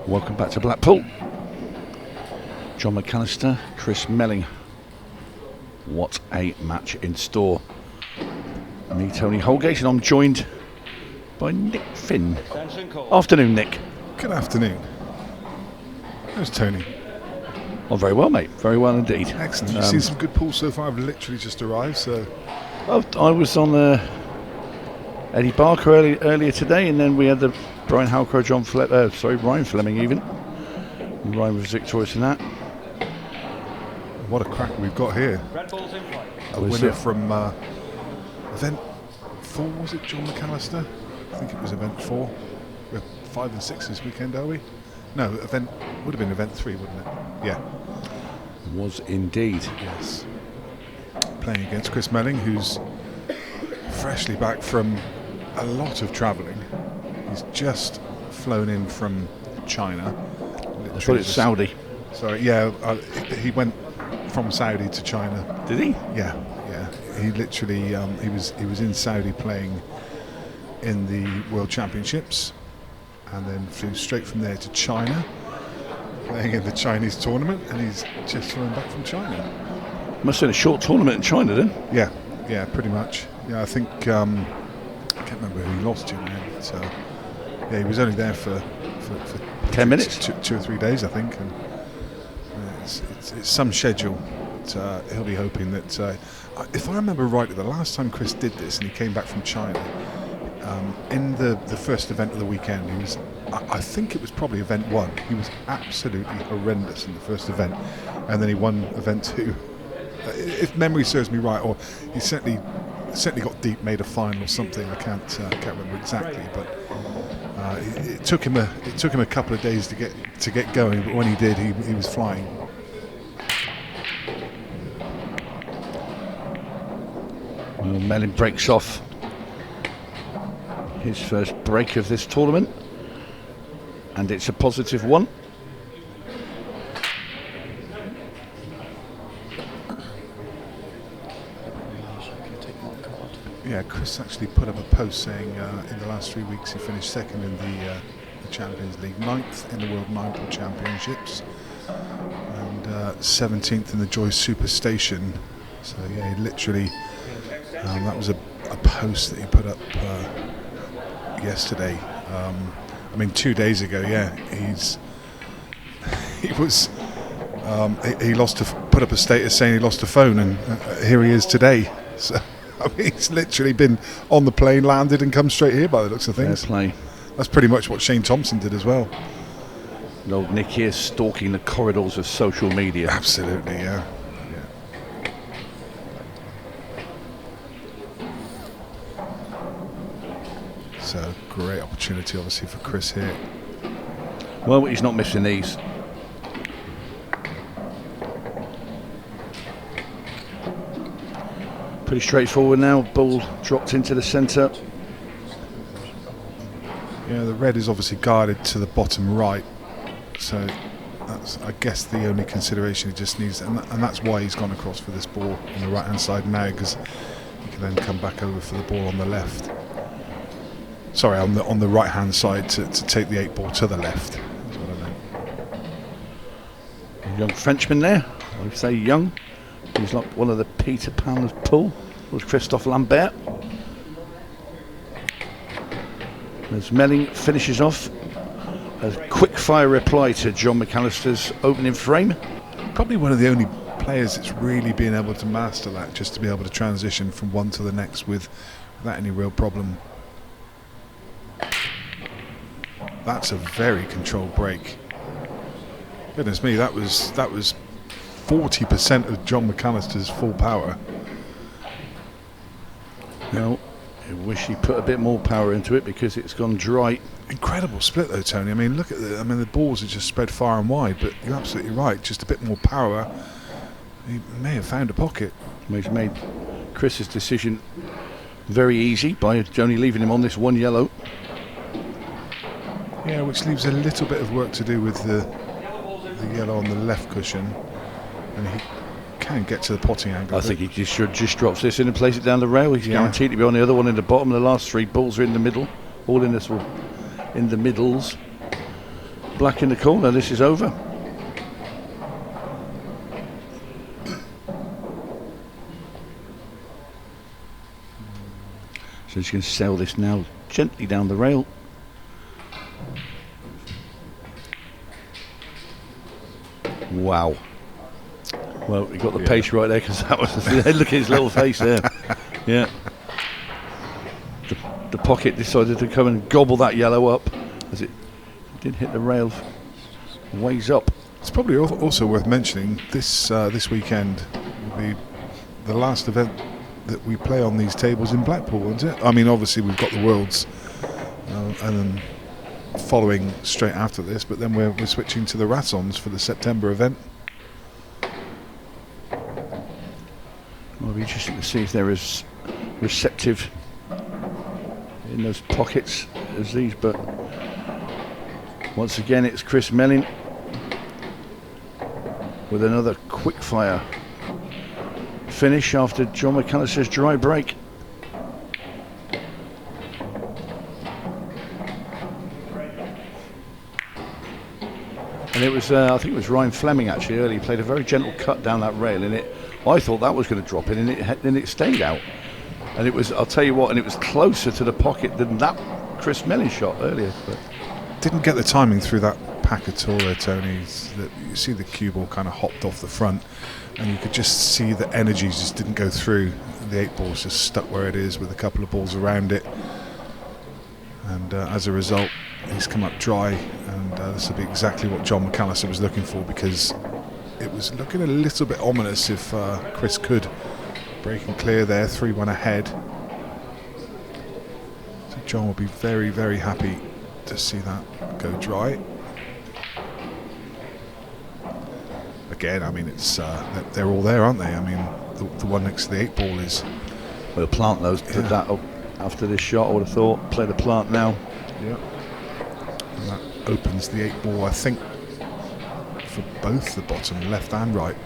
Welcome back to Blackpool. John McAllister, Chris Melling. What a match in store. Me, Tony Holgate, and I'm joined by Nick Finn. Afternoon, Nick. Good afternoon. How's Tony? Oh, very well, mate. Very well indeed. Excellent. You've seen some good pools so far. I've literally just arrived, so... Well, I was on Eddie Barker earlier today, and then we had the Brian Halcrow, Ryan Fleming even. And Ryan was victorious in that. What a crack we've got here. A winner from event 4, was it, John McAllister? I think it was event 4. We're 5 and 6 this weekend, are we? No, would have been event 3, wouldn't it? Yeah. It was indeed. Yes. Playing against Chris Melling, who's freshly back from a lot of travelling. He's just flown in from China. I thought it's Saudi. Sorry, yeah, he went from Saudi to China. Did he? Yeah. He literally he was in Saudi playing in the World Championships, and then flew straight from there to China, playing in the Chinese tournament, and he's just flown back from China. Must have been a short tournament in China then. Yeah, pretty much. Yeah, I think I can't remember who he lost to now. So yeah, he was only there for 10 minutes, 2 or 3 days, I think, and it's some schedule. But, he'll be hoping that, if I remember rightly, the last time Chris did this and he came back from China, in the first event of the weekend, he was, I think it was probably event 1. He was absolutely horrendous in the first event, and then he won event 2. If memory serves me right, or he certainly got deep, made a final or something. I can't remember exactly, but it took him a couple of days to get going. But when he did, he was flying. Well, Meling breaks off his first break of this tournament, and it's a positive one. Yeah, Chris actually put up a post saying in the last 3 weeks he finished second in the Champions League, 9th in the World 9-Pool Championships, and 17th in the Joy Superstation. So yeah, he literally, that was a post that he put up yesterday. 2 days ago. Yeah, he put up a status saying he lost a phone, and here he is today. So. He's literally been on the plane, landed, and come straight here by the looks of things. Fair play. That's pretty much what Shane Thompson did as well. And old Nick here stalking the corridors of social media. Absolutely, yeah. So, great opportunity, obviously, for Chris here. Well, he's not missing these. Pretty straightforward now. Ball dropped into the centre. Yeah, the red is obviously guarded to the bottom right, so that's, I guess, the only consideration he just needs, and that's why he's gone across for this ball on the right hand side now, because he can then come back over for the ball on the left. Sorry, on the right hand side to take the 8 ball to the left. That's what I meant. A young Frenchman there. I would say young. He's like one of the Peter Pan of pool. Was Christophe Lambert. As Meling finishes off, a quick fire reply to John McAllister's opening frame. Probably one of the only players that's really been able to master that, just to be able to transition from one to the next without any real problem. That's a very controlled break. Goodness me, that was 40% of John McAllister's full power. Now, I wish he put a bit more power into it because it's gone dry. Incredible split though, Tony. I mean, look at the balls are just spread far and wide, but you're absolutely right. Just a bit more power, he may have found a pocket. He's made Chris's decision very easy by only leaving him on this one yellow. Yeah, which leaves a little bit of work to do with the yellow on the left cushion, and he can get to the potting angle. I think he just drops this in and plays it down the rail. He's guaranteed to be on the other one in the bottom. The last 3 balls are in the middle, all in this one, in the middles. black in the corner, this is over. So he's going to sail this now gently down the rail. Wow. Well, we got the pace right there, because that was look at his little face there. Yeah. The pocket decided to come and gobble that yellow up as it did hit the rail ways up. It's probably also worth mentioning this weekend will be the last event that we play on these tables in Blackpool, isn't it? I mean, obviously we've got the Worlds and then following straight after this, but then we're switching to the Rassons for the September event. Well, it'll be interesting to see if they're as receptive in those pockets as these, but once again it's Chris Melling with another quick fire finish after John McAllister's dry break. And it was, I think it was Ryan Fleming actually earlier, played a very gentle cut down that rail, and I thought that was going to drop in, and it stayed out. And it was, I'll tell you what, and it was closer to the pocket than that Chris Melling shot earlier. But didn't get the timing through that pack at all there, Tony. You see the cue ball kind of hopped off the front, and you could just see the energy just didn't go through. The 8 ball's just stuck where it is with a couple of balls around it, and as a result he's come up dry, and this will be exactly what John McAllister was looking for, because it was looking a little bit ominous if Chris could break and clear there, 3-1 ahead. So John will be very, very happy to see that go dry. Again, I mean, it's they're all there, aren't they? I mean, the one next to the 8 ball is... Well, plant those, put that up after this shot, I would have thought. Play the plant now. Yeah. And that opens the 8 ball, I think, for both the bottom, left and right.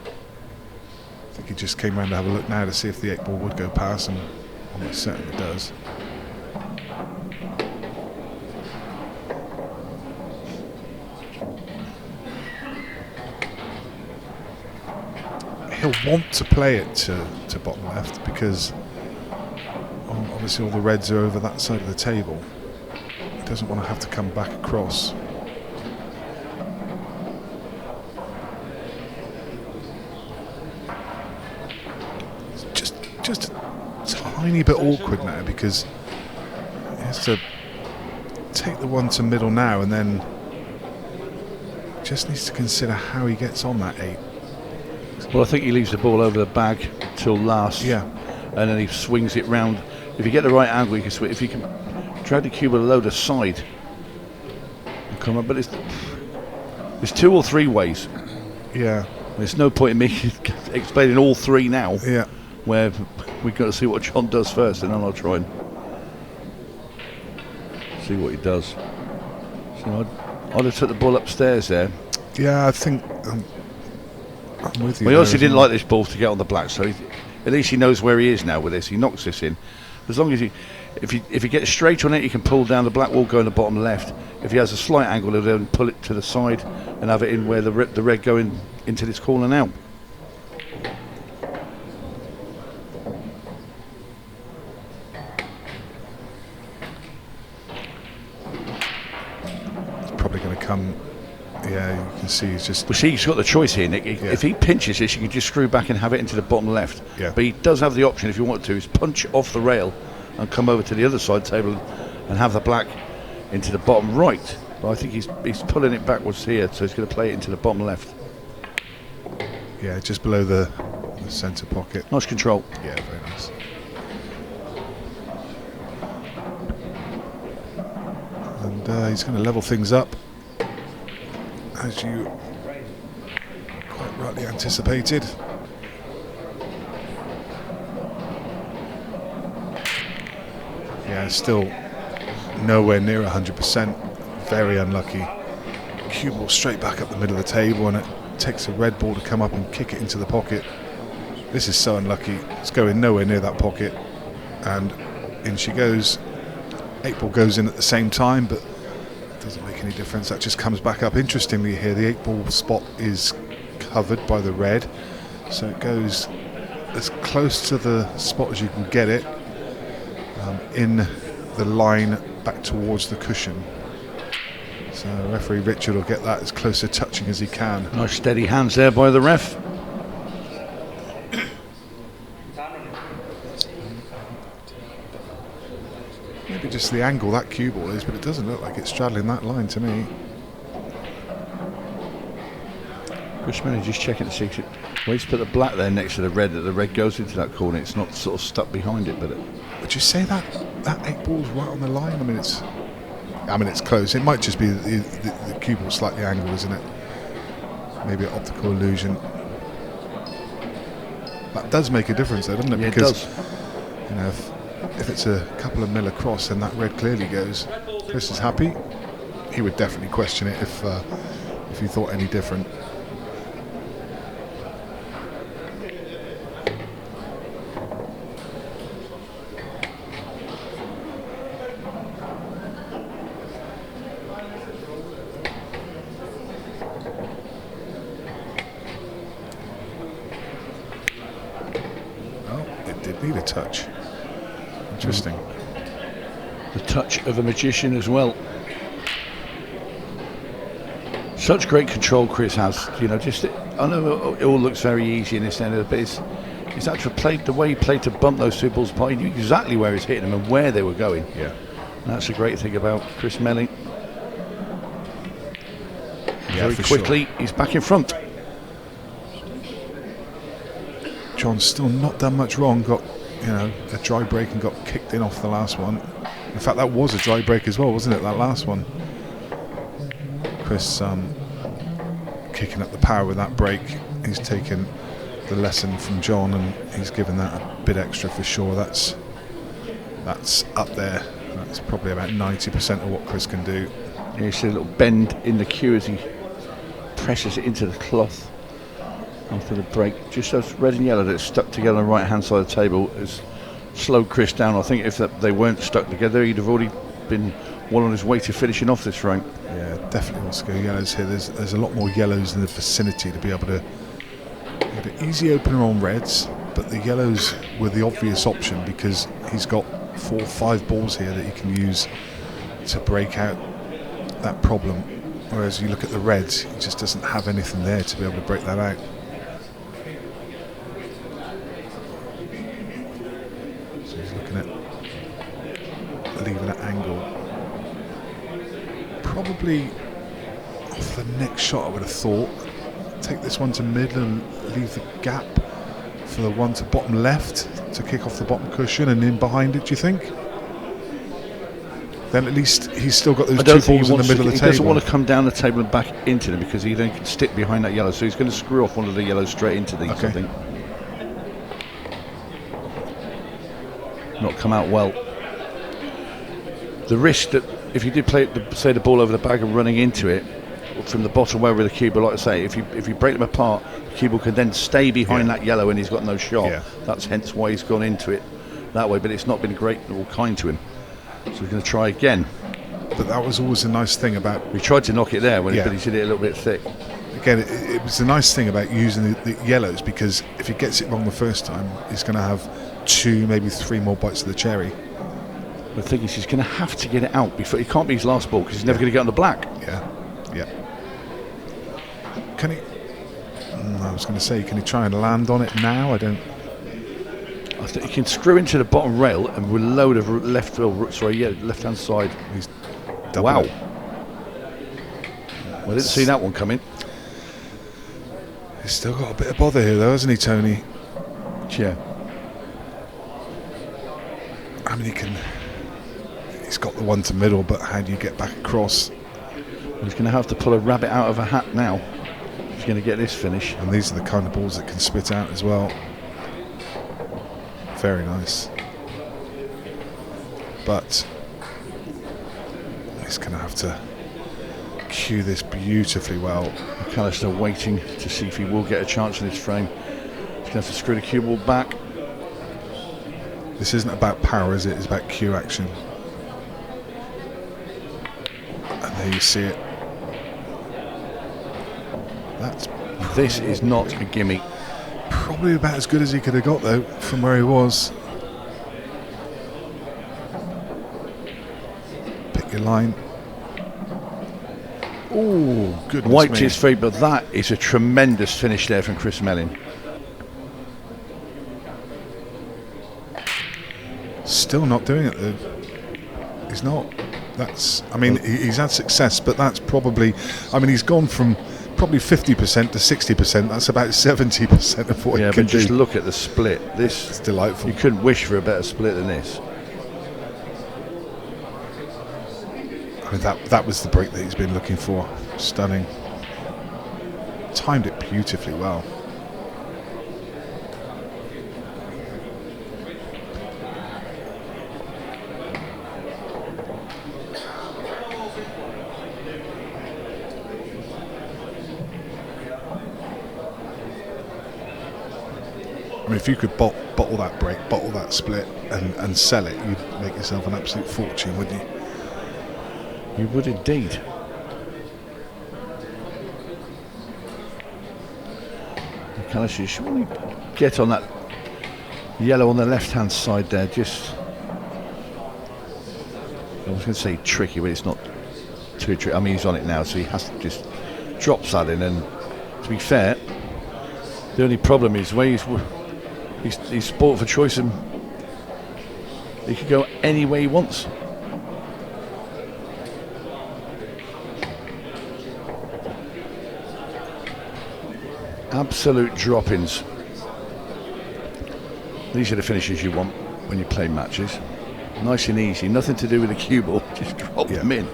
I think he just came round to have a look now to see if the 8 ball would go past, and almost certainly does. He'll want to play it to bottom left, because obviously all the reds are over that side of the table. He doesn't want to have to come back across. It's just a tiny bit awkward now, because he has to take the one to middle now, and then just needs to consider how he gets on that 8. Well, I think he leaves the ball over the bag till last. Yeah. And then he swings it round. If you get the right angle, you can swing. If you can drag the cube a load aside and come up, but it's 2 or 3 ways. Yeah. There's no point in me explaining all 3 now. Yeah. Where we've got to see what John does first, and then I'll try and see what he does. So I'd have took the ball upstairs there. Yeah, I think I'm with you. Well, he obviously didn't like this ball to get on the black, so at least he knows where he is now with this. He knocks this in. As long as if he gets straight on it, he can pull down the black wall, go in the bottom left. If he has a slight angle, he'll then pull it to the side and have it in where the red going into this corner now. It's probably going to come. Yeah, you can see he's just... Well, see, he's got the choice here, Nick. Yeah. If he pinches this, you can just screw back and have it into the bottom left. Yeah. But he does have the option, if you want to, is punch off the rail and come over to the other side table and have the black into the bottom right. But I think he's pulling it backwards here, so he's going to play it into the bottom left. Yeah, just below the centre pocket. Nice control. Yeah, very nice. And he's going to level things up, as you quite rightly anticipated. Yeah, still nowhere near 100%. Very unlucky. Cue ball straight back up the middle of the table, and it takes a red ball to come up and kick it into the pocket. This is so unlucky. It's going nowhere near that pocket, and in she goes. 8 ball goes in at the same time, but it doesn't make any difference. That just comes back up. Interestingly here, the 8 ball spot is covered by the red, so it goes as close to the spot as you can get it, in the line back towards the cushion. So referee Richard will get that as close to touching as he can. Nice steady hands there by the ref. Maybe just the angle that cue ball is, but it doesn't look like it's straddling that line to me. Chris Meling just checking to see if where he's put the black there next to the red, that the red goes into that corner. It's not sort of stuck behind it, but would you say that 8 ball's right on the line? I mean, it's close. It might just be the cue ball slightly angled, isn't it? Maybe an optical illusion. That does make a difference, though, doesn't it? Yeah, because it does. You know, if it's a couple of mil across, then that red clearly goes. Chris is happy. He would definitely question it if he thought any different. Need a touch. Interesting. The touch of a magician as well. Such great control Chris has. You know, just I know it all looks very easy in this end of the bit. He's actually played the way he played to bump those 2 balls apart. He knew exactly where he's hitting them and where they were going. Yeah. And that's a great thing about Chris Meling. Yeah, very quickly, sure. He's back in front. John's still not done much wrong. Got, a dry break and got kicked in off the last one. In fact, that was a dry break as well, wasn't it? That last one. Chris kicking up the power with that break. He's taken the lesson from John and he's given that a bit extra for sure. That's up there. That's probably about 90% of what Chris can do. Yeah, you see a little bend in the cue as he presses it into the cloth after the break. Just those red and yellow that's stuck together on the right hand side of the table has slowed Chris down. I think if they weren't stuck together, he'd have already been well on his way to finishing off this round. Yeah, definitely wants to go yellows here. There's a lot more yellows in the vicinity to be able to get an easy opener on reds, but the yellows were the obvious option because he's got 4 or 5 balls here that he can use to break out that problem. Whereas you look at the reds, he just doesn't have anything there to be able to break that out. So he's looking at leaving at angle. Probably off the next shot, I would have thought. Take this one to middle and leave the gap for the one to bottom left to kick off the bottom cushion and in behind it, do you think? Then at least he's still got those 2 balls in the middle of the table. He doesn't want to come down the table and back into them because he then can stick behind that yellow. So he's going to screw off one of the yellows straight into these, okay. I think. Not come out well. The risk that if you did play, say, the ball over the bag and running into it from the bottom where with the cue ball, like I say, if you break them apart, the cue ball can then stay behind that yellow and he's got no shot. Yeah. That's hence why he's gone into it that way. But it's not been great or kind to him. So he's going to try again. But that was always a nice thing about... He tried to knock it there, but he's hit it a little bit thick. Again, it was a nice thing about using the yellows because if he gets it wrong the first time, he's going to have 2, maybe 3 more bites of the cherry. The thing is, he's going to have to get it out before. It can't be his last ball because he's never going to get on the black. Yeah. Can he... I was going to say, can he try and land on it now? I think he can screw into the bottom rail and with a load of left-hand side. He's wow. it. Well, I didn't see that one coming. He's still got a bit of bother here, though, hasn't he, Tony? Yeah. I mean, he's got the one to middle, but how do you get back across? He's going to have to pull a rabbit out of a hat now. He's going to get this finish. And these are the kind of balls that can spit out as well. Very nice. But he's going to have to cue this beautifully well. McAllister waiting to see if he will get a chance in this frame. He's going to have to screw the cue ball back. This isn't about power, is it? It's about cue action. And there you see it. This is not a gimme. Probably about as good as he could have got, though, from where he was. Pick your line. Oh, goodness Wiped me. his feet, but that is a tremendous finish there from Chris Melling. Still not doing it, though. He's not. That's. I mean, he's had success, but that's probably. I mean, he's gone from probably 50% to 60%. That's about 70% of what he can but just do. look at the split. This It's delightful. You couldn't wish for a better split than this. I mean, that was the break that he's been looking for. Stunning. Timed it beautifully well. I mean, if you could bottle that break, bottle that split, and sell it, you'd make yourself an absolute fortune, wouldn't you? You would indeed. McAllister, you should really get on that yellow on the left-hand side there. Just, I was going to say tricky, but it's not too tricky. I mean, he's on it now, so he has to just drops that in. And to be fair, the only problem is where he's sport for choice, and he could go any way he wants. Absolute drop-ins. These are the finishes you want when you play matches. Nice and easy, nothing to do with the cue ball, just drop them in.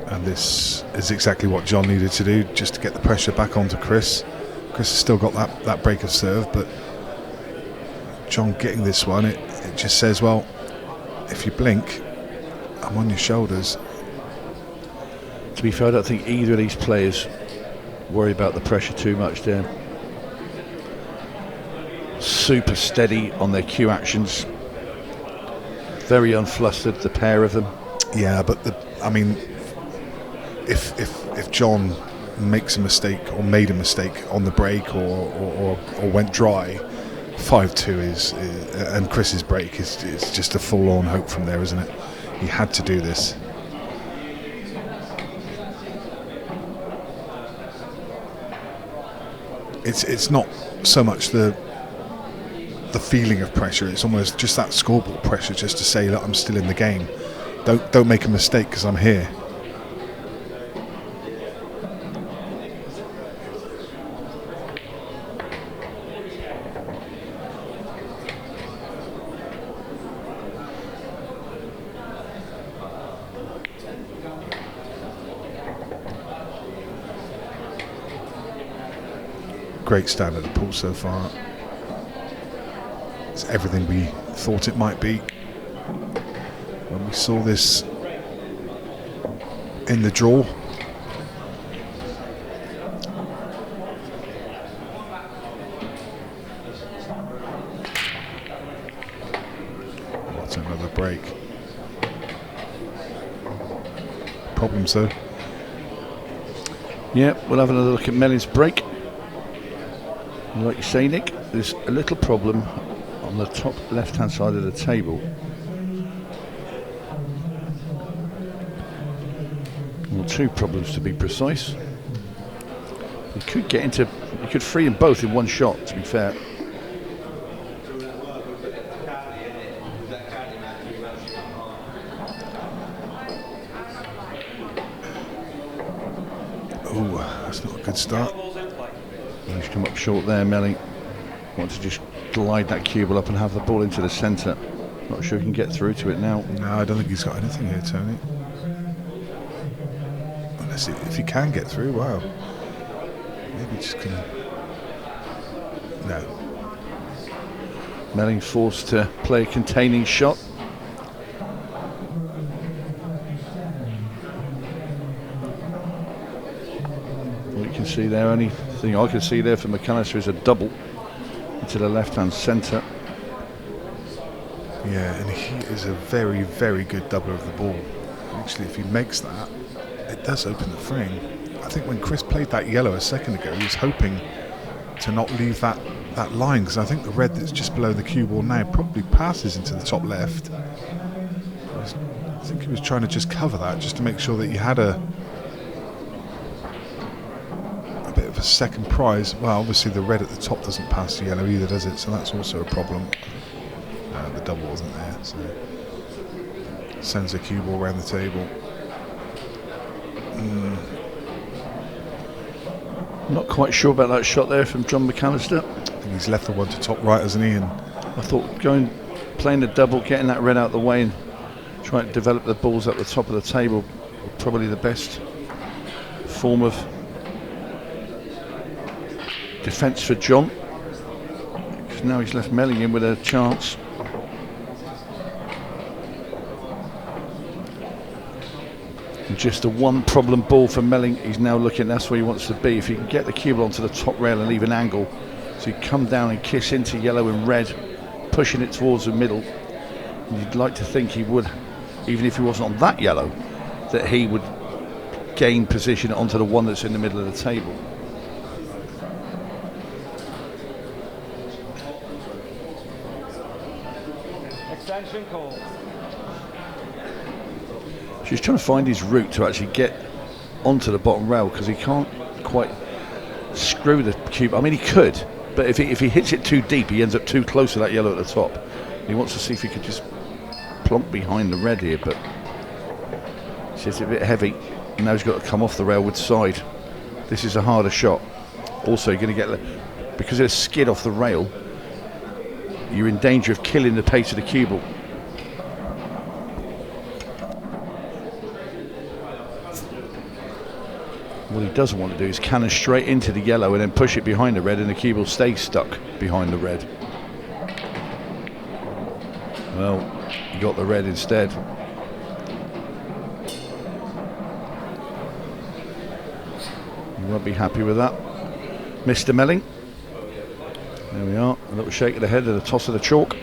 And this is exactly what John needed to do, just to get the pressure back onto Chris. Chris has still got that break of serve, but John getting this one, it just says, well, if you blink, I'm on your shoulders. To be fair, I don't think either of these players worry about the pressure too much there. Super steady on their cue actions. Very unflustered, the pair of them. Yeah, but I mean, if John makes a mistake or made a mistake on the break or went dry, 5-2 is and Chris's break is just a full-on hope from there, isn't it? He had to do this. It's not so much the feeling of pressure, it's almost just that scoreboard pressure, just to say, look, I'm still in the game. Don't make a mistake because I'm here. Great stand at the pool so far. It's everything we thought it might be when we saw this in the draw. What's another break? Problems though. Yeah, we'll have another look at Melling's break. Like you say, Nick, there's a little problem on the top left-hand side of the table. Well, two problems to be precise. You could free them both in one shot, to be fair. Oh, that's not a good start. He's come up short there, Meling. Wants to just glide that cue ball up and have the ball into the centre. Not sure he can get through to it now. No, I don't think he's got anything here, Tony. Unless if he can get through, wow. Maybe just can. No. Meling forced to play a containing shot. Well, you can see there. Only thing I can see there for McAllister is a double into the left-hand centre. Yeah, and he is a very, very good doubler of the ball. Actually, if he makes that, it does open the frame. I think when Chris played that yellow a second ago, he was hoping to not leave that line, because I think the red that's just below the cue ball now probably passes into the top left. I think he was trying to just cover that, just to make sure that you had a bit of a second prize. Well, obviously the red at the top doesn't pass the yellow either, does it? So that's also a problem. The double wasn't there, so sends a cue ball around the table. Not quite sure about that shot there from John McAllister. I think he's left the one to top right, hasn't he? And I thought playing the double, getting that red out of the way and trying to develop the balls at the top of the table, probably the best form of defence for John. Because now he's left Meling in with a chance. And just a one problem ball for Meling. He's now looking, that's where he wants to be. If he can get the cue ball onto the top rail and leave an angle, so he'd come down and kiss into yellow and red, pushing it towards the middle. And you'd like to think he would, even if he wasn't on that yellow, that he would gain position onto the one that's in the middle of the table. Extension call. He's trying to find his route to actually get onto the bottom rail, because he can't quite screw the cube. I mean, he could, but if he hits it too deep, he ends up too close to that yellow at the top. He wants to see if he could just plonk behind the red here, but it's a bit heavy. Now he's got to come off the rail with side. This is a harder shot. Also, you're going to get, because it's a skid off the rail, you're in danger of killing the pace of the cue ball. What he doesn't want to do is cannon straight into the yellow and then push it behind the red, and the cue ball stays stuck behind the red. Well, he got the red instead. He won't be happy with that. Mr. Melling. There we are, a little shake of the head and a toss of the chalk.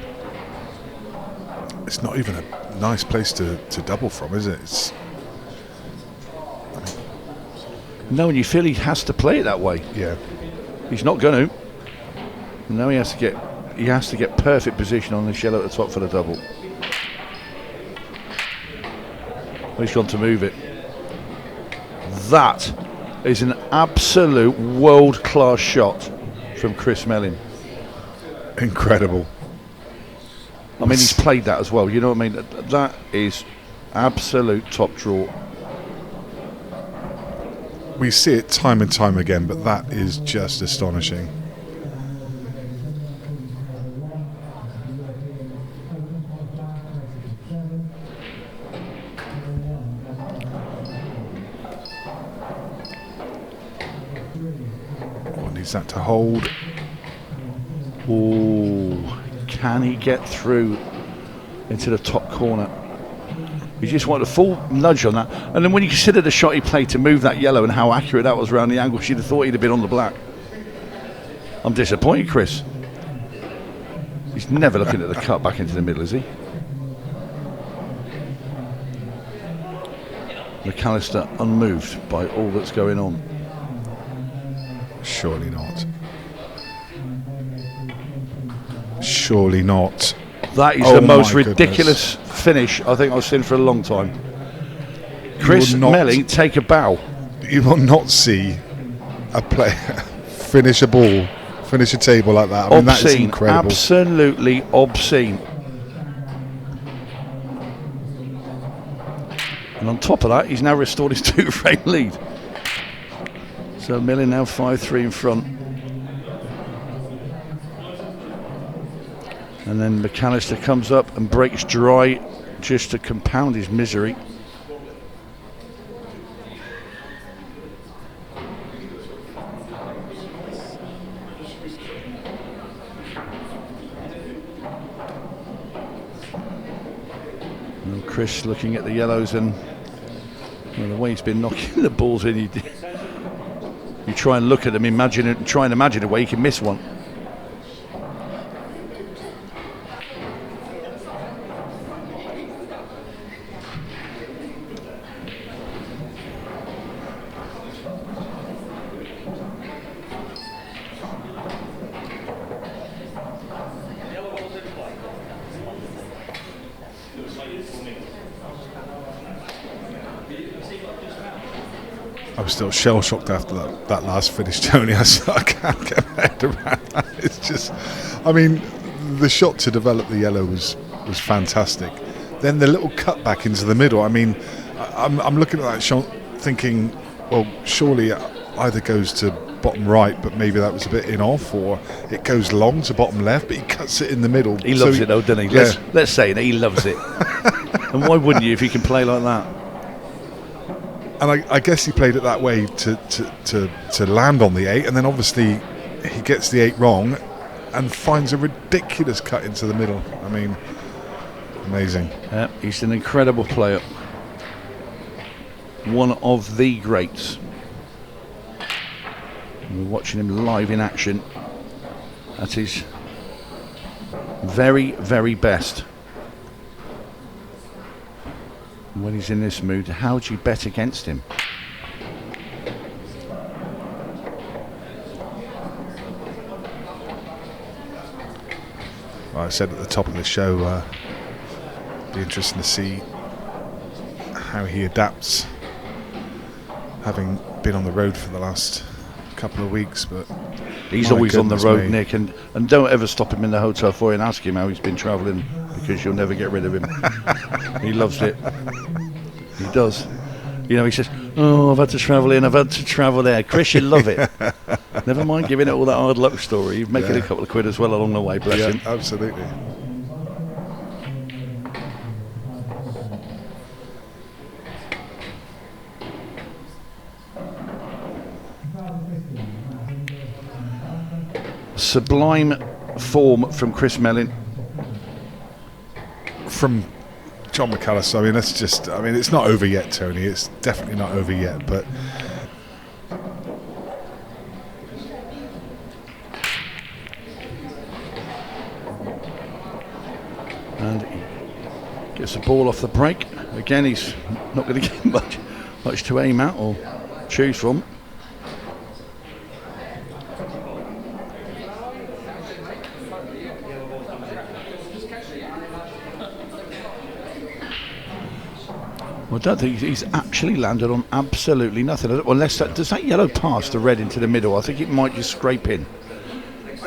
it's not even a nice place to double from, is it? It's No, and you feel he has to play it that way. yeah. He's not going to. Now he has to get perfect position on the yellow at the top for the double. He's gone to move it. That is an absolute world-class shot from Chris Melling. Incredible. I mean, he's played that as well. You know what I mean? That is absolute top draw. We see it time and time again, but that is just astonishing. Oh, needs that to hold. Oh, can he get through into the top corner? He just wanted a full nudge on that. And then when you consider the shot he played to move that yellow and how accurate that was around the angle, she'd have thought he'd have been on the black. I'm disappointed, Chris. He's never looking at the cut back into the middle, is he? McAllister unmoved by all that's going on. Surely not. Surely not. That is Oh the most my ridiculous finish I think I've seen for a long time. Chris Melling, take a bow. You will not see a player finish a ball, finish a table like that. I mean, that is Obscene, incredible. absolutely obscene. And on top of that, he's now restored his 2-frame lead. So Meling now 5-3 in front. And then McAllister comes up and breaks dry just to compound his misery. And Chris looking at the yellows, and well, the way he's been knocking the balls in, you'd try and look at them, try and imagine a way you can miss one. I was still shell shocked after that last finish, Tony. I can't get my head around that. It's just, I mean, the shot to develop the yellow was fantastic. Then the little cut back into the middle. I mean, I'm looking at that shot thinking, well, surely it either goes to bottom right, but maybe that was a bit in off, or it goes long to bottom left, but he cuts it in the middle. He loves it though, doesn't he? Yeah. Let's say that he loves it. And why wouldn't you if he can play like that? And I guess he played it that way to land on the 8, and then obviously he gets the 8 wrong and finds a ridiculous cut into the middle. I mean, amazing. Yeah, he's an incredible player. One of the greats. We're watching him live in action at his very, very best. When he's in this mood, how do you bet against him? Well, I said at the top of the show, be interesting to see how he adapts, having been on the road for the last couple of weeks. But he's always on the road, Nick, and don't ever stop him in the hotel for you and ask him how he's been travelling, because you'll never get rid of him. He loves it. He does. You know, he says, "Oh, I've had to travel in, I've had to travel there." Chris, you love it. Never mind giving it all that hard luck story. You're making a couple of quid as well along the way, bless him. Absolutely. Sublime form from Chris Melling. From John McAllister, I mean, that's just, I mean, it's not over yet, Tony. It's definitely not over yet, but And he gets the ball off the break. Again, he's not going to get much to aim at or choose from. Well, I don't think he's actually landed on absolutely nothing. Unless does that yellow pass the red into the middle? I think it might just scrape in.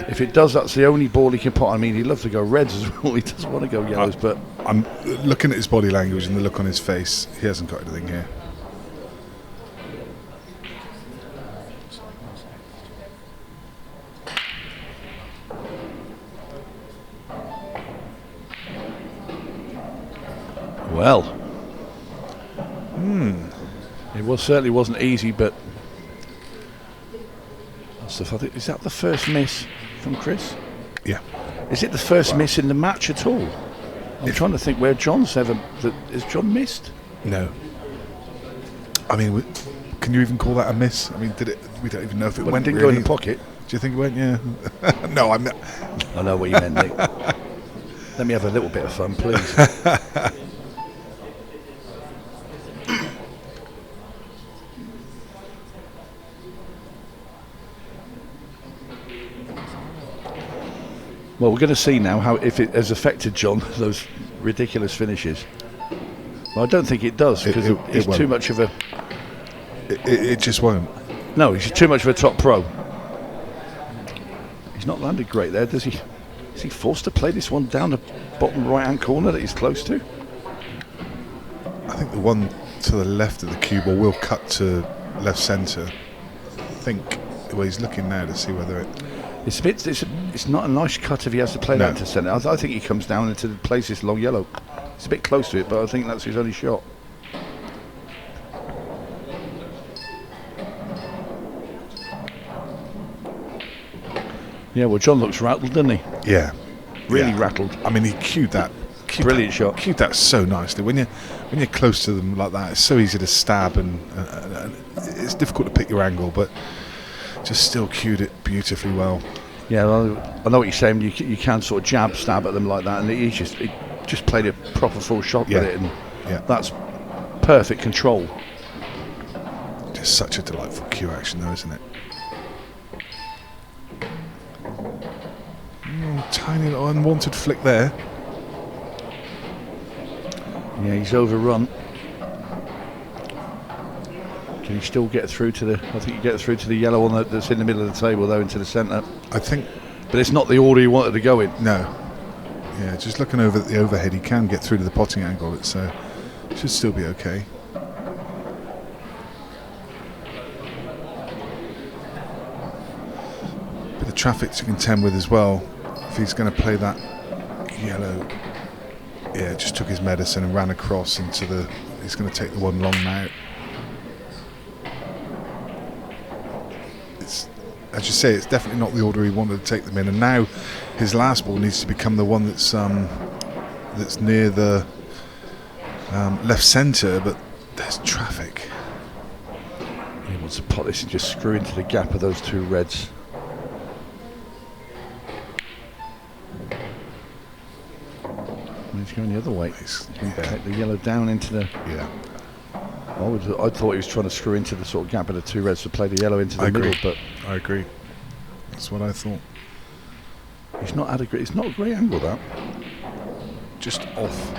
If it does, that's the only ball he can put. I mean, he'd love to go reds as well. He doesn't want to go yellows, but I'm looking at his body language and the look on his face. He hasn't got anything here. well, it certainly wasn't easy, but is that the first miss from Chris? Yeah. Is it the first miss in the match at all? I'm trying to think where John's ever. Has John missed? No. I mean, can you even call that a miss? I mean, did it? We don't even know if it went. It didn't really. go in the pocket. Do you think it went? Yeah. No, I'm not. I know what you meant, Nick. Let me have a little bit of fun, please. Well, we're going to see now how if it has affected John, those ridiculous finishes. Well, I don't think it does, because he's too much of a... It just won't. No, he's too much of a top pro. He's not landed great there, does he? Is he forced to play this one down the bottom right-hand corner that he's close to? I think the one to the left of the cue ball will cut to left centre. I think where he's looking now to see whether it... It's not a nice cut if he has to play that to centre. I think he comes down into the place this long yellow. It's a bit close to it, but I think that's his only shot. Yeah, well, John looks rattled, doesn't he? Yeah. Really rattled. I mean, he cued that. Brilliant shot. Cued that so nicely. When you're close to them like that, it's so easy to stab, and it's difficult to pick your angle. But just still cued it beautifully well. Yeah, well, I know what you're saying. You can sort of stab at them like that, and he just played a proper full shot with it, and that's perfect control. Just such a delightful cue action, though, isn't it? Tiny little unwanted flick there. Yeah, he's overrun. Can he still get through to the? I think you get through to the yellow one that's in the middle of the table, though, into the centre. I think, but it's not the order you wanted to go in. No. Yeah, just looking over at the overhead, he can get through to the potting angle. It should still be okay. Bit of traffic to contend with as well. If he's going to play that yellow, just took his medicine and ran across into the. He's going to take the one long now. As you say, it's definitely not the order he wanted to take them in, and now his last ball needs to become the one that's near the left centre, but there's traffic. He wants to pot this and just screw into the gap of those two reds. And he's going the other way. Take the yellow down into the. Yeah. I thought he was trying to screw into the sort of gap of the two reds to play the yellow into the middle, but I agree. That's what I thought. It's not adequate. It's not a great angle, that. Just off.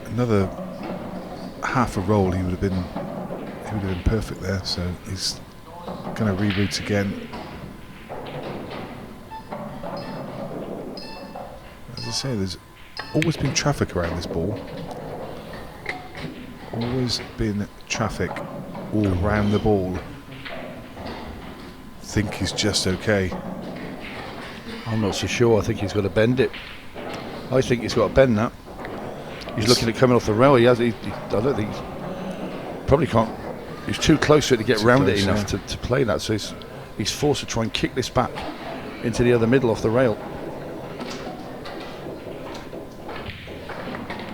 Another half a roll, he would have been perfect there. So he's going to reroute again. As I say, there's always been traffic around this ball. Always been traffic all around the ball. Think he's just okay. I'm not so sure. I think he's got to bend it. I think he's got to bend that. He's looking at coming off the rail. I don't think probably can't. He's too close to it to get round it enough to play that. So he's forced to try and kick this back into the other middle off the rail.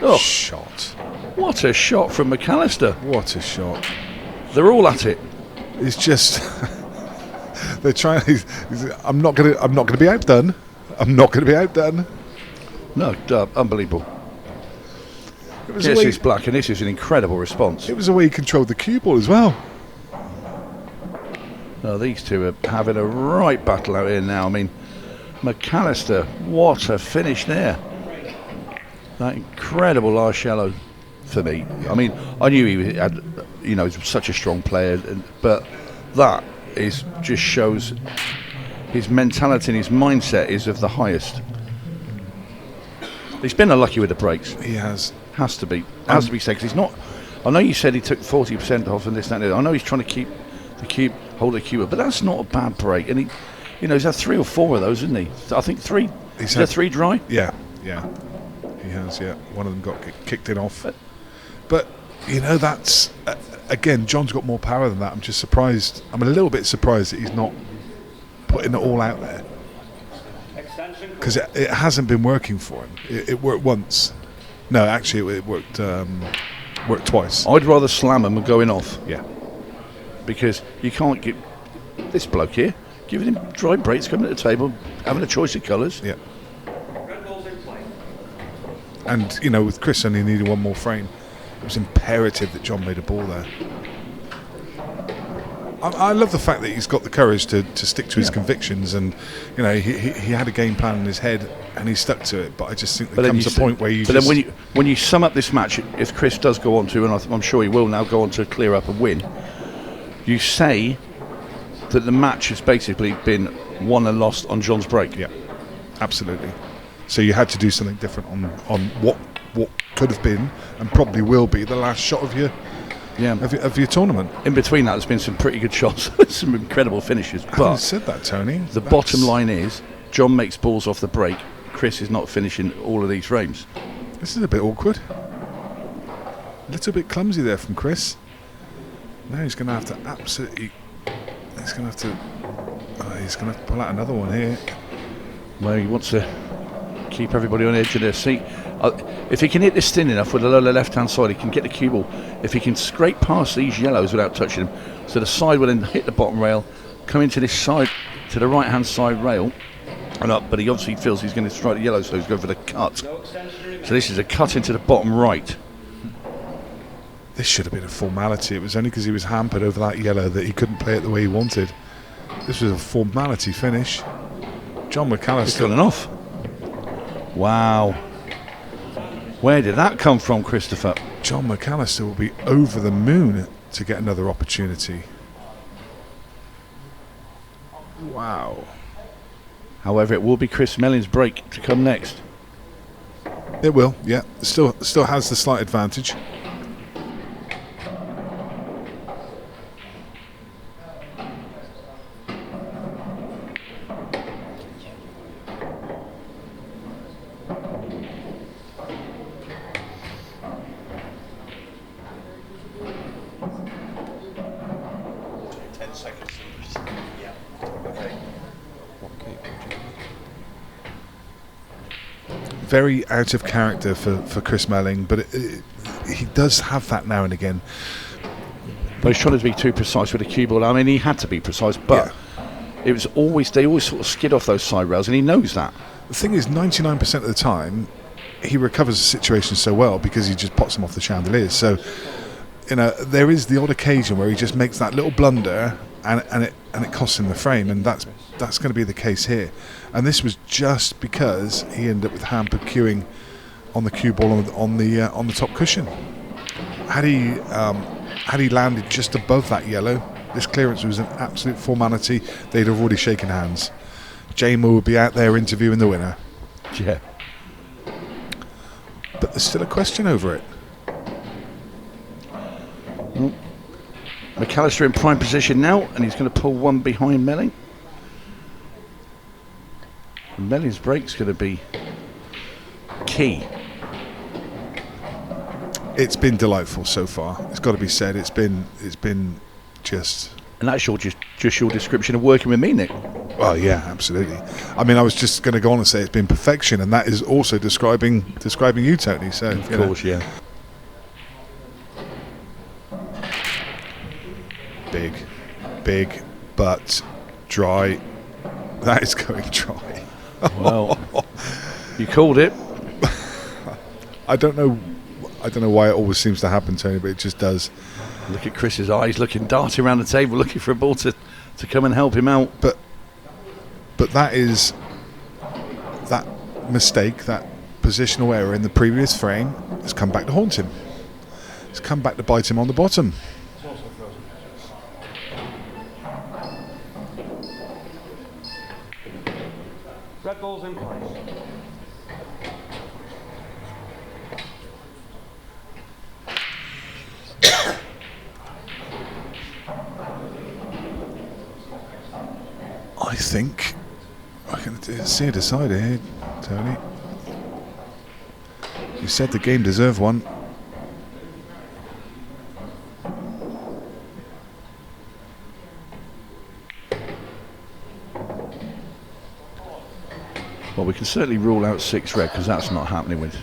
Oh, shot! What a shot from McAllister! What a shot! They're all at it. It's just they're trying. I'm not gonna be outdone. I'm not gonna be outdone. No, unbelievable. This is black, and this is an incredible response. It was the way he controlled the cue ball as well. No, these two are having a right battle out here now. I mean, McAllister, what a finish there! That incredible last yellow for me. I mean, I knew he had, he's such a strong player, but that just shows his mentality and his mindset is of the highest. He's been unlucky with the breaks. He has. Has to be said, because he's not. I know you said he took 40% off and this, that, and I know he's trying to keep the cube, hold the cube, but that's not a bad break. And he's had 3 or 4 of those, isn't he? I think 3. He's had 3 dry. Yeah. He has. Yeah, one of them got kicked in off. But that's again, John's got more power than that. I'm just surprised. I'm a little bit surprised that he's not putting it all out there, because it hasn't been working for him. It worked once. No, actually, it worked twice. I'd rather slam him and going off. Yeah. Because you can't get this bloke here giving him dry breaks, coming to the table, having a choice of colours. Yeah. And with Chris only needing one more frame, it was imperative that John made a ball there. I love the fact that he's got the courage to stick to his convictions, and he had a game plan in his head and he stuck to it. But I just think there comes a point where you. But then when you sum up this match, if Chris does go on to, and I'm sure he will now go on to clear up and win, you say that the match has basically been won and lost on John's break. Yeah, absolutely. So you had to do something different on what could have been and probably will be the last shot of your tournament. In between that, there's been some pretty good shots, some incredible finishes. I haven't said that, Tony. The bottom line is, John makes balls off the break. Chris is not finishing all of these frames. This is a bit awkward. A little bit clumsy there from Chris. Now he's going to have to absolutely. He's going to have to pull out another one here. Well, he wants to keep everybody on the edge of their seat. If he can hit this thin enough with the lower left-hand side, he can get the cue ball. If he can scrape past these yellows without touching them, So the side will then hit the bottom rail, come into this side, to the right hand side rail, and up, but he obviously feels he's going to strike the yellow, so he's going for the cut. So this is a cut into the bottom right. This should have been a formality. It was only because he was hampered over that yellow that he couldn't play it the way he wanted. This was a formality finish. John It's McAllister. gone off. Wow. Where did that come from, Christopher? John McAllister will be over the moon to get another opportunity. Wow. However, it will be Chris Melling's break to come next. It will, yeah. Still has the slight advantage. Very out of character for Chris Melling, but he does have that now and again. But he's trying to be too precise with the cue ball. I mean, he had to be precise, but it was always, they always sort of skid off those side rails, and he knows that. The thing is, 99% of the time, he recovers the situation so well because he just pots them off the chandeliers. So, there is the odd occasion where he just makes that little blunder, and it costs him the frame, and that's going to be the case here. And this was just because he ended up with hampered cueing on the cue ball on the top cushion. Had he landed just above that yellow, this clearance was an absolute formality. They'd have already shaken hands. Jamer would be out there interviewing the winner. Yeah. But there's still a question over it. McAllister in prime position now, and he's going to pull one behind Melling. And Melling's break's going to be key. It's been delightful so far. It's got to be said. It's been just. And that's just your description of working with me, Nick. Well, yeah, absolutely. I mean, I was just going to go on and say it's been perfection, and that is also describing you, Tony. So, Of course, yeah. Big, but dry. That is going dry. Well, you called it. I don't know why it always seems to happen, Tony, but it just does. Look at Chris's eyes, darting around the table, looking for a ball to come and help him out. But that is that mistake, that positional error in the previous frame has come back to haunt him. It's come back to bite him on the bottom. Red ball's in place. I think I can see a decider here, Tony. You said the game deserved one. Well, we can certainly rule out 6 red, because that's not happening with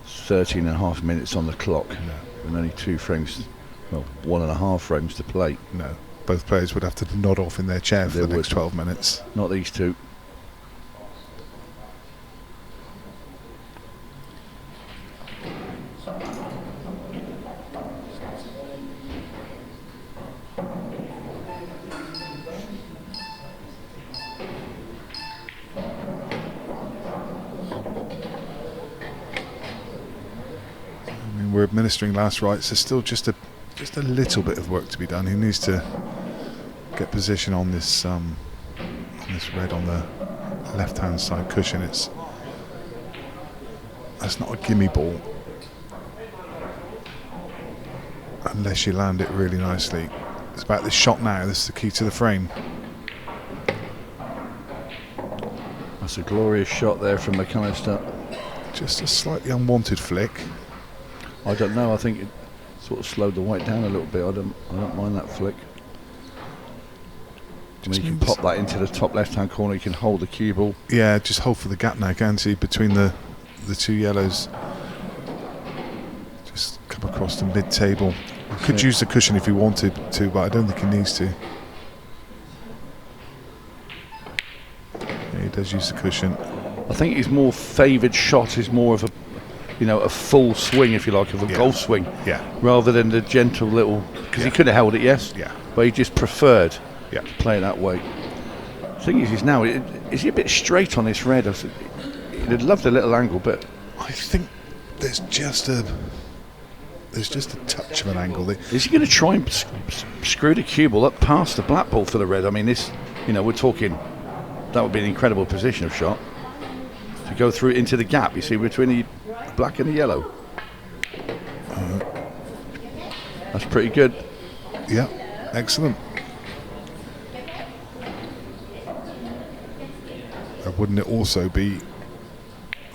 13 and a half minutes on the clock. No. And only 2 frames, well, 1.5 frames to play. No. Both players would have to nod off in their chair for They the next would. 12 minutes. Not these two. I mean, we're administering last rights. There's still just a little bit of work to be done. He needs to get position on this red on the left-hand side cushion. That's not a gimme ball unless you land it really nicely. It's about this shot now. This is the key to the frame. That's a glorious shot there from McAllister. Just a slightly unwanted flick. I don't know. I think it sort of slowed the white down a little bit. I don't mind that flick. I mean, you can pop that into the top left-hand corner. You can hold the cue ball. Yeah, just hold for the gap now, can't he? Between the 2 yellows. Just come across the mid-table. Could use the cushion if he wanted to, but I don't think he needs to. Yeah, he does use the cushion. I think his more favoured shot is more of a, a full swing, if you like, of a golf swing, rather than the gentle little. Because he could have held it, yes, but he just preferred to play it that way. The thing is now, is he a bit straight on this red? He'd loved a little angle, but I think there's just a touch of an angle there. Is he going to try and screw the cue ball up past the black ball for the red? I mean, this, we're talking, that would be an incredible position of shot to go through into the gap, you see, between the black and the yellow. That's pretty good. Yeah, excellent. Wouldn't it also be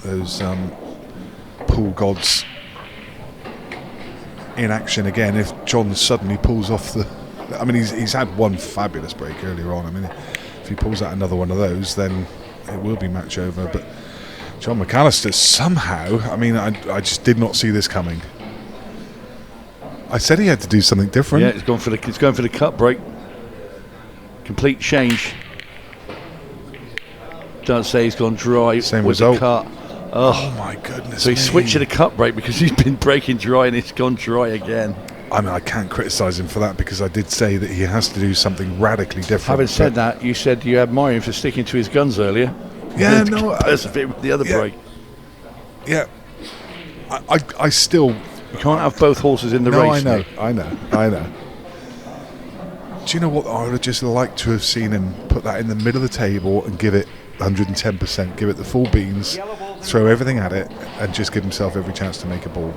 those pool gods in action again if John suddenly pulls off the... I mean, he's had one fabulous break earlier on. I mean, if he pulls out another one of those, then it will be match over. But John McAllister somehow, I mean, I just did not see this coming. I said he had to do something different. Yeah, it's going for the cut break. Complete change. Don't say he's gone dry. Same with result. The cut. Oh my goodness. So he switched to the cut break because he's been breaking dry and it's gone dry again. I mean, I can't criticise him for that because I did say that he has to do something radically different. Having said that, you said you admire him for sticking to his guns earlier. Yeah, no. That's a bit with the other break. Yeah. I still... You can't have both horses in the race. I know. Do you know what? I would have just liked to have seen him put that in the middle of the table and give it 110%, give it the full beans, throw everything at it, and just give himself every chance to make a ball.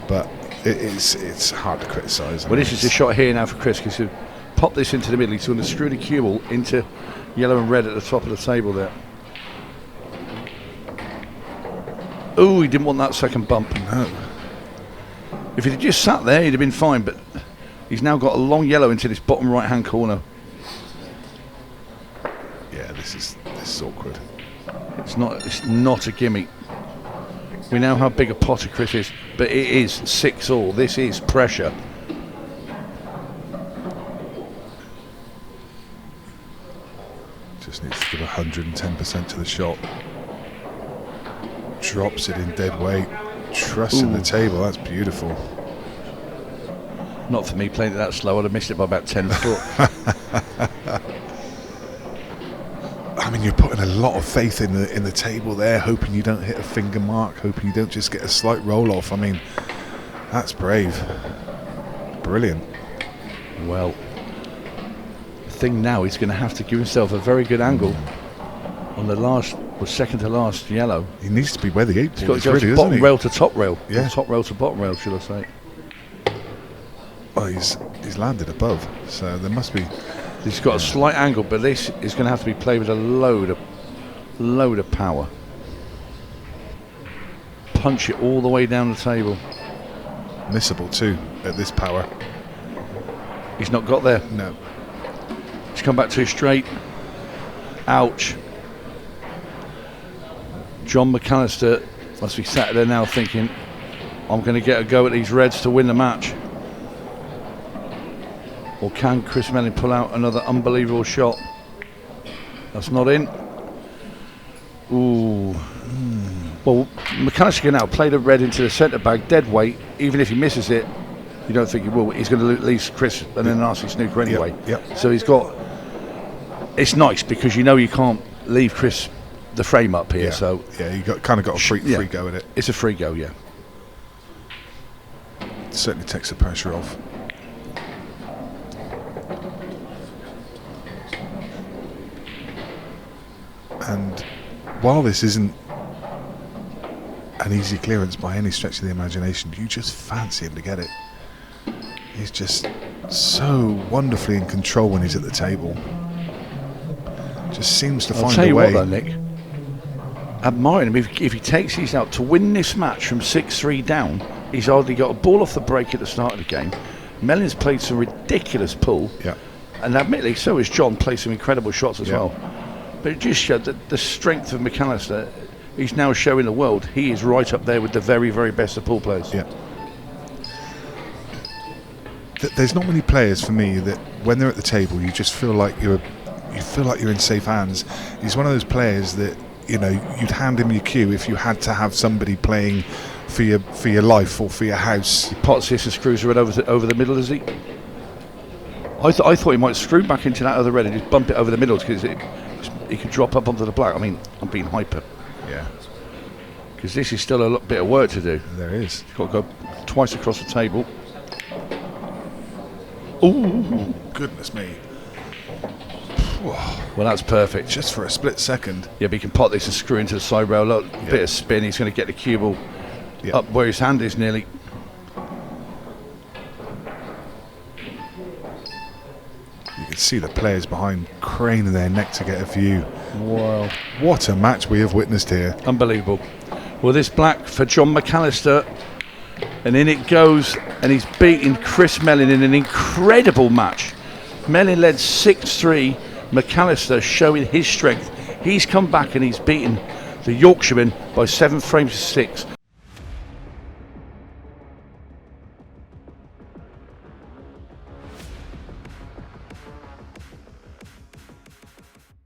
But it's hard to criticise. Well, this is a shot here now for Chris, because he'll pop this into the middle. He's going to screw the cue ball into yellow and red at the top of the table there. Oh, he didn't want that second bump. No. If he'd just sat there, he'd have been fine, but he's now got a long yellow into this bottom right-hand corner. Yeah, this is awkward. It's not a gimmick. We know how big a potter Chris is, but it is 6-all. This is pressure. Just needs to give 110% to the shot. Drops it in dead weight. Trusting the table. That's beautiful. Not for me playing it that slow. I'd have missed it by about 10 foot. I mean, you're putting a lot of faith in the table there, hoping you don't hit a finger mark, hoping you don't just get a slight roll off. I mean, that's brave. Brilliant. Well, the thing now, he's going to have to give himself a very good angle on the last, or second to last yellow. He needs to be where the 8 ball is, really, isn't bottom he? rail to top rail. Yeah. Or top rail to bottom rail, should I say. Well, he's landed above, so there must be... He's got a slight angle, but this is going to have to be played with a load of power. Punch it all the way down the table. Missable too, at this power. He's not got there. No. He's come back too straight. Ouch. John McAllister must be sat there now thinking, I'm going to get a go at these reds to win the match. Or can Chris Melling pull out another unbelievable shot? That's not in. Ooh. Well, McAllister can now play the red into the centre bag, dead weight. Even if he misses it, you don't think he will. He's going to at least Chris and then a nasty snooker anyway. Yep. So he's got... It's nice because you know you can't leave Chris the frame up here. Yeah. So yeah, you kind of got a free go at it. It's a free go, yeah. It certainly takes the pressure off. And while this isn't an easy clearance by any stretch of the imagination, you just fancy him to get it. He's just so wonderfully in control when he's at the table. Just seems to find a way. I'll tell you what though, Nick, admiring him, if he takes these out to win this match from 6-3 down, he's hardly got a ball off the break at the start of the game. Melling's played some ridiculous pull, and admittedly so has John, played some incredible shots as well. But it just showed that the strength of McAllister. He's now showing the world he is right up there with the very, very best of pool players. Yeah. there's not many players for me that when they're at the table you just feel like you're in safe hands. He's one of those players that, you know, you'd hand him your cue if you had to have somebody playing for your life or for your house. Pots this and screws the red over the middle, does he? I thought he might screw back into that other red and just bump it over the middle because he could drop up onto the black. I mean, I'm being hyper. Yeah. Because this is still a bit of work to do. There is. He's got to go twice across the table. Ooh. Goodness me. Well, that's perfect. Just for a split second. Yeah, but he can pot this and screw into the side rail. Look, bit of spin. He's going to get the cue ball up where his hand is nearly. You can see the players behind craning their neck to get a view. Wow. What a match we have witnessed here. Unbelievable. Well, this black for John McAllister. And in it goes, and he's beaten Chris Melling in an incredible match. Melling led 6-3. McAllister showing his strength. He's come back and he's beaten the Yorkshireman by 7 frames to 6.